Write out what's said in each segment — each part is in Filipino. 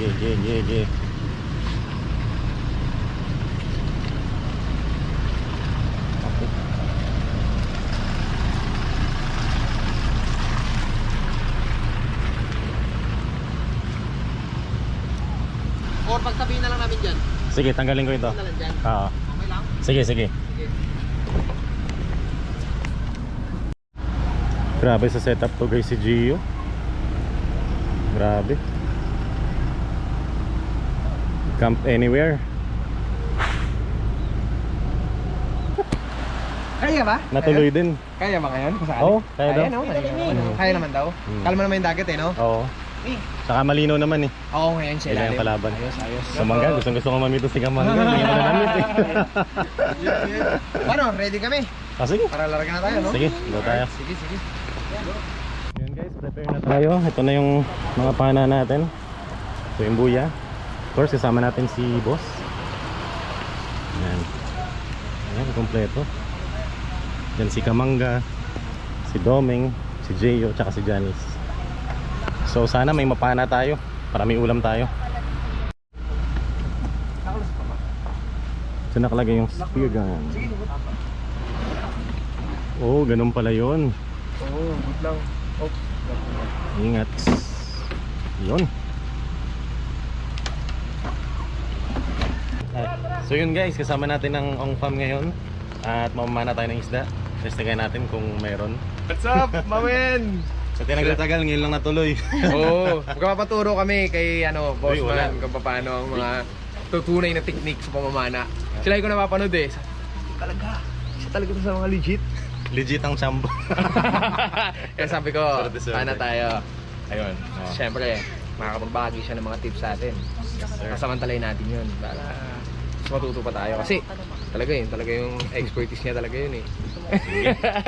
Yeah. Or pagsabihin na lang namin dyan. Sige, tanggalin ko ito. Na lang dyan. Oo. Okay lang? Sige. Grabe sa setup to guys si Gio. Grabe. Camp anywhere. Kaya ba? Natuloy din. Kaya ba ngayon? Oo, kaya daw. No? Kaya naman daw. Kalma naman yung dagat eh, no? Oo. Saka malino naman eh. Oo, ngayon siya Kailangan kalaban. Ayos. Kamangga, gustong ko mamito si Kamangga. Hindi ko na namit eh. Paano? Ready kami? Sige. Para larga na tayo, no? Sige, go tayo. Sige. Yun guys, prepare na tayo. Ito na yung mga pana natin. Ito yung buya. Of course, kasama natin si Boss. Ayan, kompleto. Yan si Kamangga, si Doming, si Jeyo, tsaka si Janice. So sana may mapana tayo para may ulam tayo. So nakalagay yung spear gun. Oh, ganun pala yun. Oo, good lang. Ingat. Yun. So yun guys, kasama natin ang Ong Fam ngayon. At mamamana tayo ng isda. Testigan natin kung meron. What's up, Mamen? Sa tinagal-tagal, ngayon lang natuloy. Oo, magpapaturo kami kay Boss Uy, wala. Man kung paano ang mga tutunay na technique sa pamamana. Sila ko napapanood eh. Siya talaga to sa mga legit. Legit ang chambo. Kaya sabi ko, Swerte. pana tayo. Ayun, Oh. syempre, makakapagbahagi siya ng mga tips sa atin. Kasamantalayin natin yun para mas matuto pa tayo. Kasi talaga yung expertise niya talaga yun eh.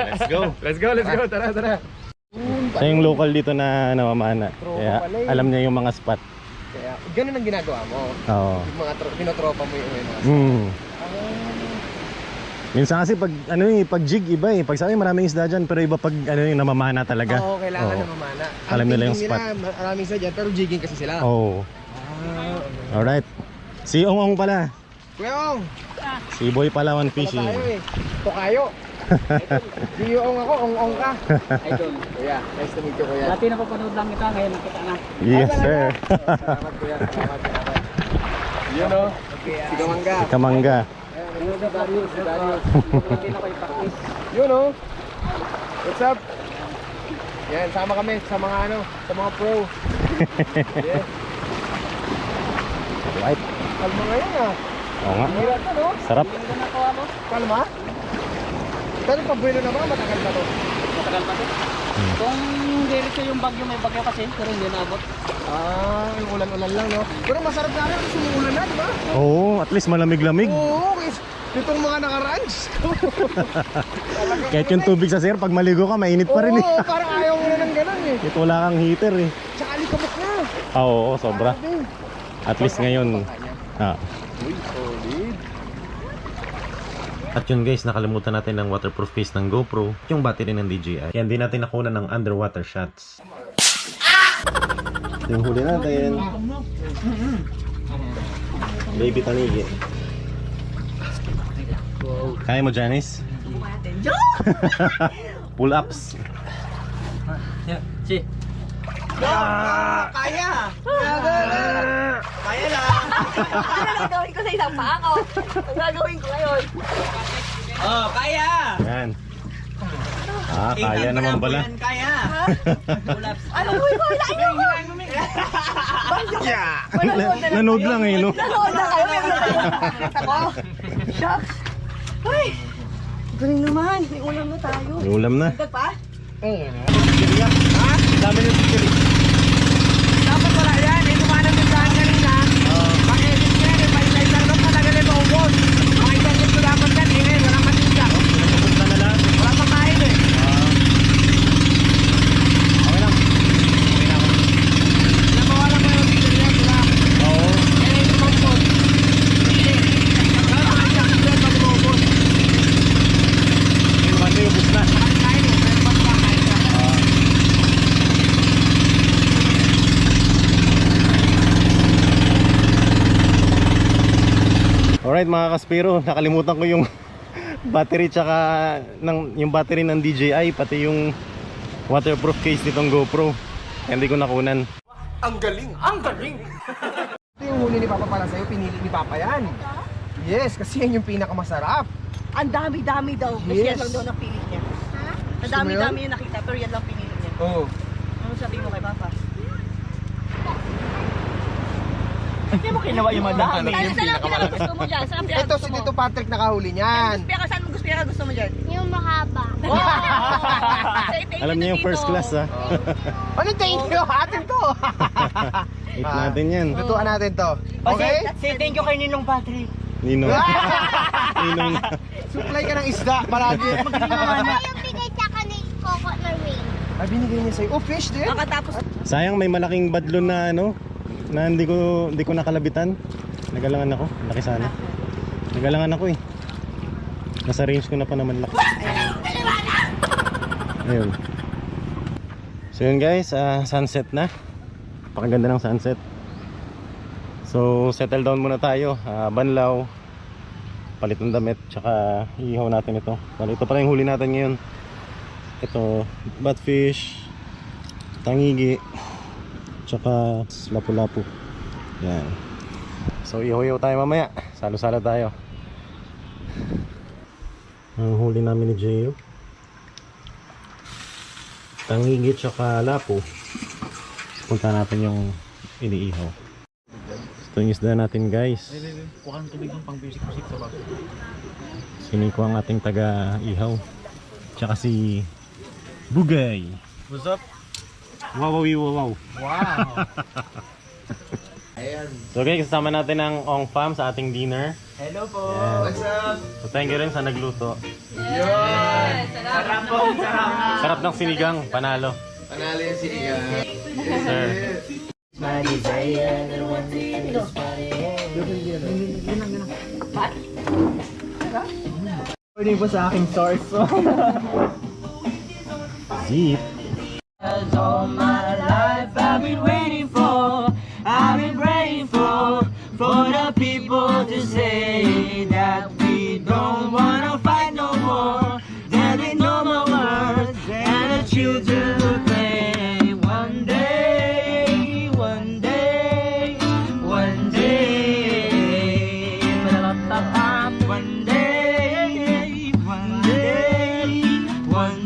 Let's go. Let's go, tara. Siya yung local dito na namamana. Tropa Kaya pala eh. alam niya yung mga spot. Kaya ganun ang ginagawa mo. Oo. Yung mga tinotropa mo yung mga Minsan kasi pag jig iba eh. Pag sa akin maraming isda dyan, pero iba pag yung namamana talaga. Oo, kailangan Oo. na mamana. Alam nila yung thinking spot. Maraming isa dyan, pero jigging kasi sila. Oo. Alright. Si Ong pala. Kuya Ong, Si Boy Palawan wala Fishing. tayo eh. Tokayo. Di Ong ako, Ong ka. Idol. Kuya, nice to meet you, kuya. Dati napapanood lang kita, ngayon nakita na. Yes sir. Salamat, kuya. Salamat. Yun o. Si Kamangga. Si Kamangga. Ayun, si Darius. Hindi na kayo practice. Yun o. What's up? Yan, sama kami sa mga sa mga pro. Yeah. Right. Kalma ngayon ah. Oo nga. Hirap na no? Sarap. Hindi na nakuha mo. Kalma? Pero pabuelo na mga matagal na to. Matagal pa to. Kung diretso yung bagyo, may bagyo kasi, pero hindi naabot. Ah, yung ulan-ulan lang no? Pero masarap na rin kasi umuulan na, di ba? Oo, at least malamig-lamig. Oo, itong mga nakaraan. Kahit yung tubig sa sir, pag maligo ka, mainit pa rin eh. Oo, parang ayaw mo na ng ganun eh. Ito wala kang heater eh. Tsaka alikabok na. Oo, sobra. Grabe. At least ngayon. Ah. Uy, solid. At yun guys, nakalimutan natin ng waterproof case ng GoPro, yung battery ng DJI. Kaya hindi natin nakuha ng underwater shots. Yung huli natin. Baby tanigi. Kaya mo, Janice? Pull ups. Si. Kaya! Kaya na! Ano gagawin ko sa isang paa ko? Ang gagawin ko ngayon? Oh, kaya! Yan. Kaya naman pala. Kaya! Ano gawin ko? Hilain niyo ako! Nanood lang eh, no? Nanood na kayo. Ako. Shucks. Ay! Galing naman. May ulam na tayo. May ulam na. Dagdag pa? Ha? Dami ng picture. Dapat wala yan. Eh, kumanan ng daan kanina. Pag-edit ko yan. May sarap talaga na maubos. Mga isang ito dapat yan. Eh, ngayon, walang matinda. Wala pang kain eh. Okay lang. Namawala mo yung picture yan. Wala. Oo. Eh, ito maubos. Wala pang isang ito yan pag maubos. Kasi ubus na. Kain eh. May pang kain ka. Alright mga kaspiro, nakalimutan ko yung battery tsaka yung battery ng DJI, pati yung waterproof case nitong GoPro. Hindi ko nakunan. Ang galing! Ang galing! Ito yung huli ni Papa para sa'yo, pinili ni Papa yan. Yes, kasi yan yung pinakamasarap. Ang dami-dami daw. Kasi Yes. yan lang daw napili niya. Ang Gusto mo dami-dami yung nakita, pero yan lang pinili niya. Oo. Ano sabihin mo kay Papa? Hindi mo kinuha yung madami. Saan ang pinaka-gusto mo dyan? Saan ang Ito si pinaka-gusto mo? Tito Patrick nakahuli niyan. Saan mo gusto mo dyan? Yung mahaba. Alam niyo yung first class ha. Ano thank you? Atin to. Eat natin yan. Lutuan natin to. Okay? Say thank you kay Ninong Patrick. Ninong. Ninong. Supply ka ng isda palagi. Yung bigay sa ni Coco na ring. Ay, binigay niya sa'yo. Oh, fish din? Pagkatapos, Sayang may malaking badlon na na hindi ko nakalabitan. Nagalangan ako. Laki sana. Nagalangan ako eh. Nasa range ko na pa naman laki. Ayun. So yun guys, sunset na. Pakaganda ng sunset. So settle down muna tayo. Banlaw, palit ng damit, tsaka iihaw natin ito. Ito pala yung huli natin ngayon. Ito, batfish, tangigi, tsaka lapu-lapu. Yan. So ihaw-ihaw tayo mamaya. Salo-salo tayo. Ang huli namin ni Jeyo, tangigi tsaka lapu. Punta natin yung iniihaw. Ito yung isda natin guys. Kuhaan tubig ng pang basic-basic sa bago. Siniko ang ating taga-ihaw. Tsaka si Bugay. What's up? Wow. Wow. So guys, kasama natin ang Ong Fam sa ating dinner. Hello po. What's up? So thank you rin sa nagluto. Sarap po. Sarap. Sarap ng sinigang, panalo. Panalo yung sinigang. Sir. Pwede po sa aking source. Zip. All my life I've been waiting for, I've been praying for the people to say that we don't wanna fight no more, that we no more words, and the children will play. One day, one day, one day, one day, one day, one